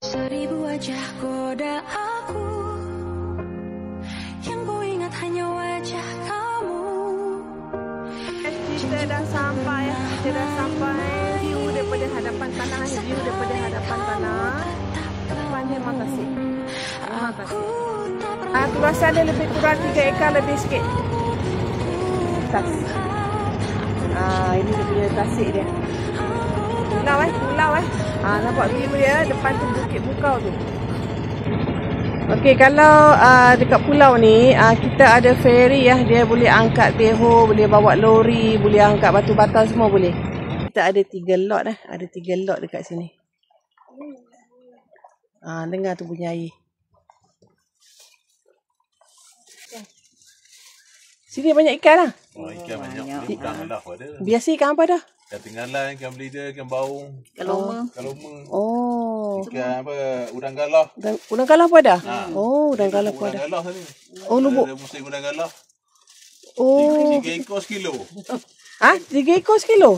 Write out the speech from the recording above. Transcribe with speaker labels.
Speaker 1: Seribu wajah goda aku, yang ku ingat hanya wajah kamu.
Speaker 2: Kita dah sampai. View daripada hadapan tanah. Terima kasih. Aku rasa ada lebih kurang 3 ekar lebih sikit. Tas. Ini dia punya tasik dia. Pulau. Nampak view dia depan tu Bukit Bukau tu. Okey, kalau dekat pulau ni kita ada ferry ya, dia boleh angkat beho, boleh bawa lori, boleh angkat batu-bata semua boleh. Kita ada 3 lot ada 3 lot dekat sini. Dengar tu bunyi air. Sini banyak ikan lah.
Speaker 3: Ikan banyak. Udang galah ada.
Speaker 2: Biasa ikan apa dah?
Speaker 3: Ikan tinggalan, ikan belida, ikan baung.
Speaker 4: Kaloma.
Speaker 2: Oh.
Speaker 3: Ikan apa? Udang galah.
Speaker 2: Udang galah pun ada? Udang galah pun
Speaker 3: Udang
Speaker 2: ada.
Speaker 3: galah tadi.
Speaker 2: Lubuk.
Speaker 3: Ada musim udang galah.
Speaker 2: 3
Speaker 3: 3 ekor sekilo.
Speaker 2: 3 ekor sekilo?